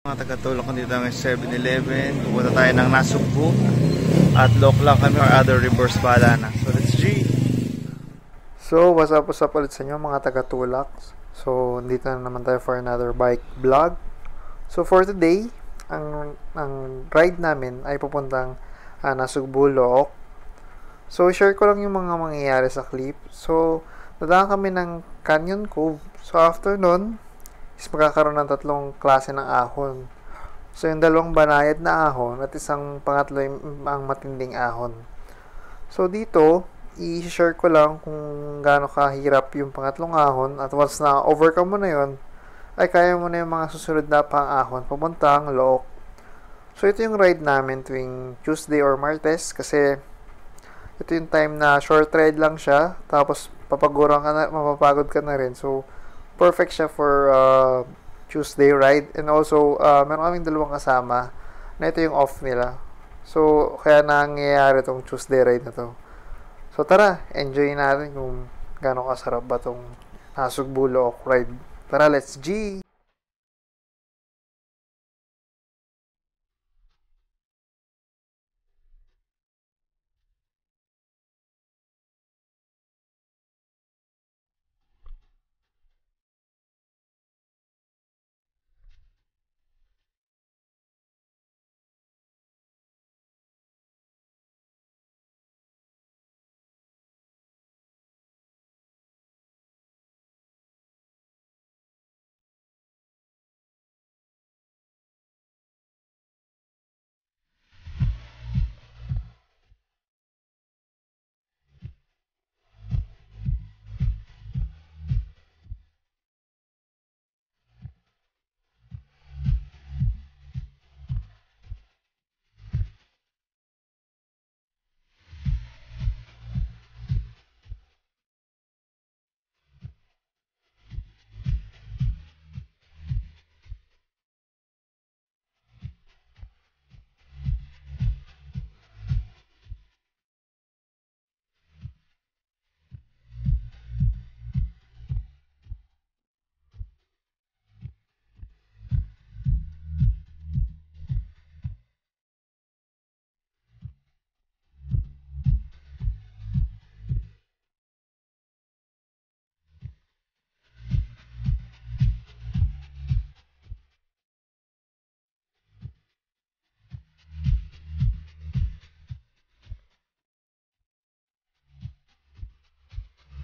Mga taga-tulok ko dito ng 7-Eleven. Pupunta tayo ng Nasugbu at Loklang kami or other reverse bala na. So let's G! So what's up ulit sa inyo mga taga-tulak. So dito na naman tayo for another bike vlog. So for today, ang ride namin ay pupuntang Nasugbu, Look. So share ko lang yung mga mangyayari sa clip. So dadaan kami ng Canyon Cove. So after nun is magkakaroon ng tatlong klase ng ahon. So, yung dalawang banayad na ahon at isang pangatlo ang matinding ahon. So, dito, i-share ko lang kung gaano kahirap yung pangatlong ahon at once na overcome mo na yun, ay kaya mo na yung mga susunod na pang ahon papuntang Look. So, ito yung ride namin tuwing Tuesday or Martes kasi ito yung time na short ride lang siya tapos mapapagod ka na rin. So, perfect siya for Tuesday ride. And also, meron kaming dalawang kasama na ito yung off nila. So, kaya nangyayari itong Tuesday ride na to. So, tara, enjoy natin kung gaano kasarap ba itong Nasugbu Look ride. Tara, let's G!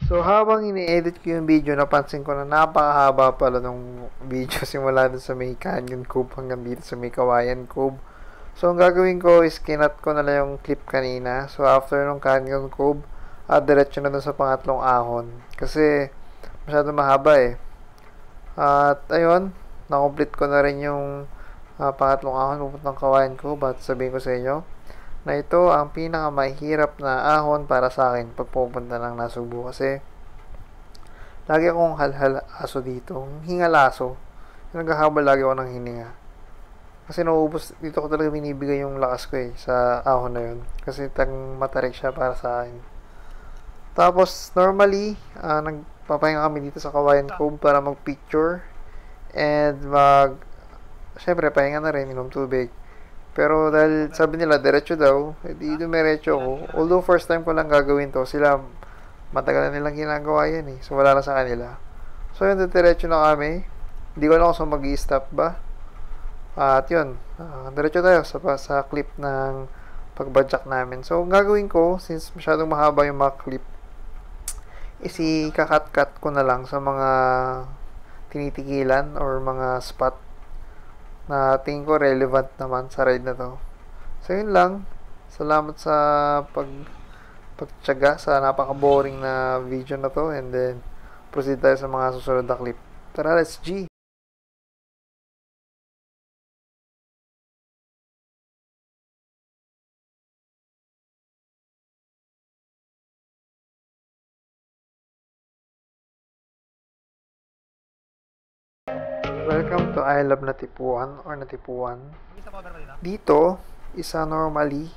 So, habang ini-edit ko yung video, napansin ko na napakahaba pala nung video simula dun sa may Canyon Cove hanggang dito sa may Kawayan Cove. So, ang gagawin ko is kinat ko na lang yung clip kanina. So, after nung Canyon Cove, diretso na dun sa pangatlong ahon. Kasi, masyado mahaba eh. At, ayun, na-complete ko na rin yung pangatlong ahon pupuntang Kawayan Cove. At sabihin ko sa inyo, na ito ang pinakamahirap na ahon para sa akin pag pupunta ng Nasugbu kasi lagi akong halhal aso dito, hingal aso, naghahabol lagi ako ng hininga kasi nauubos dito ko talaga binibigay yung lakas ko sa ahon na yun kasi matarik siya para sa akin. Tapos normally nagpapahinga kami dito sa Kawayan Cove para mag picture and syempre pahinga na rin, inom tubig. Pero dahil sabi nila, diretso daw, edi dumiretso ako. Although first time ko lang gagawin to, sila matagal na nilang ginagawa yan eh. So wala na sa kanila. So yun, diretso na kami. Hindi ko lang kung mag-i-stop ba. At yun, diretso tayo sa clip ng pagbadyak namin. So ang gagawin ko, since masyadong mahaba yung mga clip, is i-cut ko na lang sa mga tinitikilan or mga spot na tingin ko relevant naman sa ride na to. So yun lang. Salamat sa pagtiyaga sa napaka-boring na video na to and then proceed tayo sa mga susunod na clip. Tara, let's G! Welcome to I Love Natipuan or Natipuan. Dito, isa normally,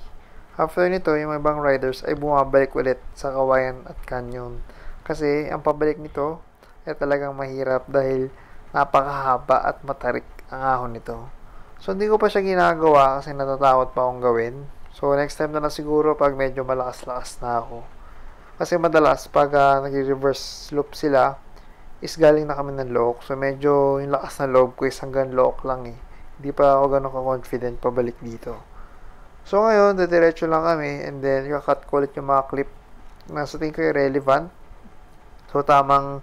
after nito, yung ibang riders ay bumabalik ulit sa Kawayan at Canyon. Kasi, ang pabalik nito ay talagang mahirap dahil napakahaba at matarik ang ahon nito. So, hindi ko pa siya ginagawa kasi natatakot pa akong gawin. So, next time na lang siguro pag medyo malakas-lakas na ako. Kasi madalas, pag nag-reverse loop sila, is galing na kami ng lock. So, medyo yung lakas na loob ko is hanggang lock lang eh. Hindi pa ako ganun ka-confident pabalik dito. So, ngayon, diretso lang kami and then, kakat ko ulit yung mga clip na sa tingin ko relevant. So, tamang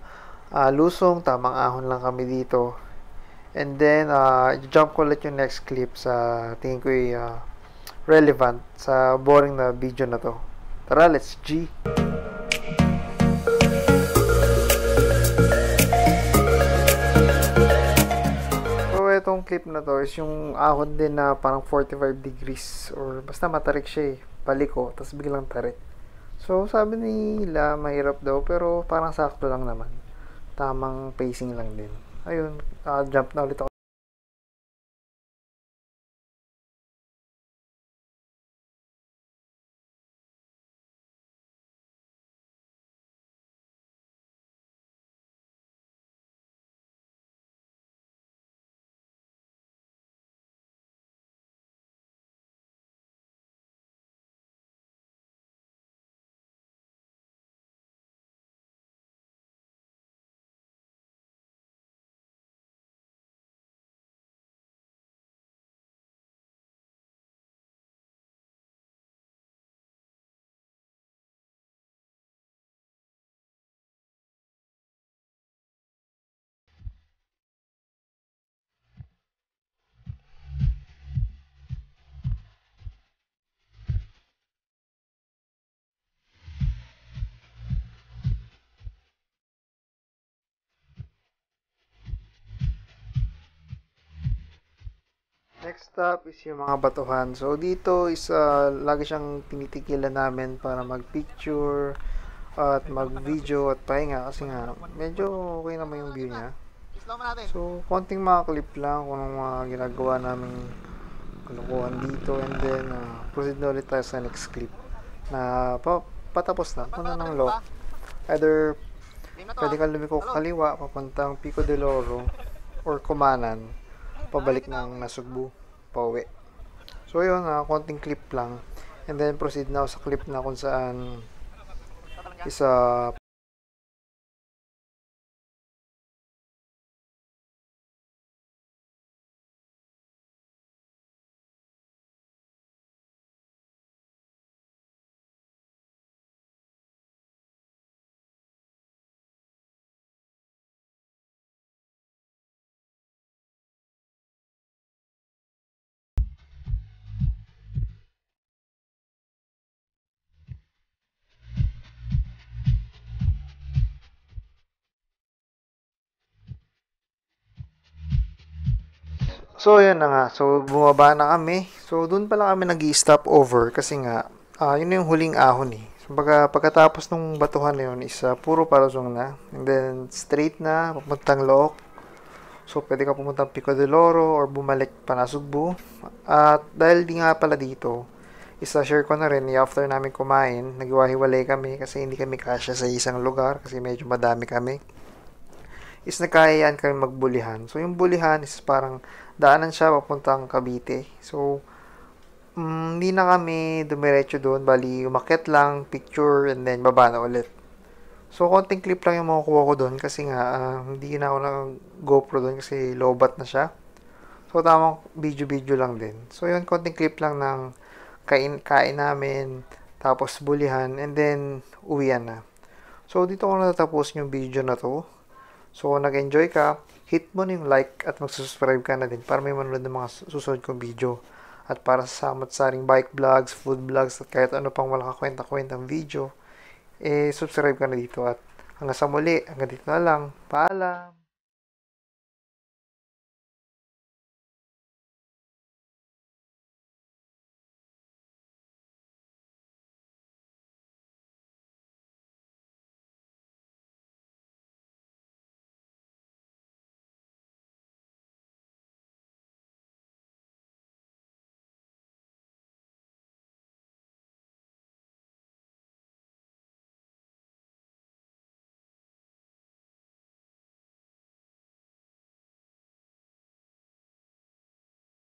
lusong, tamang ahon lang kami dito. And then, jump ko ulit yung next clip sa tingin ko relevant sa boring na video na to. Tara, let's G! So, itong clip na to is yung ahon din na parang 45 degrees or basta matarik siya eh. Paliko, tapos biglang tarik. So, sabi nila mahirap daw pero parang sakto lang naman. Tamang pacing lang din. Ayun, jump na ulit ako. Next stop is yung mga batuhan. So, dito is lagi siyang tinitigilan namin para mag-picture at mag-video at pahinga kasi nga medyo okay naman yung view niya. So, konting mga clip lang kung anong mga ginagawa namin kinukuhan dito and then proceed na ulit tayo sa next clip na patapos na. Ano ng lock. Either pwede kang lumiko kaliwa papuntang Pico de Oro or Kumanan pabalik ng Nasugbu pauwi. So yun, konting clip lang and then proceed na sa clip na kung saan isa So, yun na nga. So, bumaba na kami. So, dun pala kami nag-stop over kasi nga, yun na yung huling ahon eh. So, pagkatapos ng batuhan na yun is puro palusong na. And then, straight na, papuntang Look. So, pwede ka pumuntang Pico de Oro or bumalik pa na Sugbu. At dahil di nga pala dito, share ko na rin, after namin kumain, nagwahiwalay kami kasi hindi kami kasya sa isang lugar kasi medyo madami kami. Is nagkayaan kami magbulihan. So, yung bulihan is parang daanan siya papuntang Cavite. So, hindi na kami dumiretso doon. Bali, umakyat lang, picture, and then baba na ulit. So, konting clip lang yung makukuha ko doon kasi nga, hindi na ako nag-GoPro doon kasi lowbat na siya. So, tamang video-video lang din. So, yun, konting clip lang ng kain namin, tapos bulihan, and then uwian na. So, dito ko natatapos yung video na to. So, kung nag-enjoy ka, hit mo na yung like at mag-subscribe ka na din para may manood ng mga susunod kong video. At para sa samat-saring bike vlogs, food vlogs, at kahit ano pang wala kakwenta-kwentang video, subscribe ka na dito. At hanggang sa muli, hanggang dito na lang. Paalam!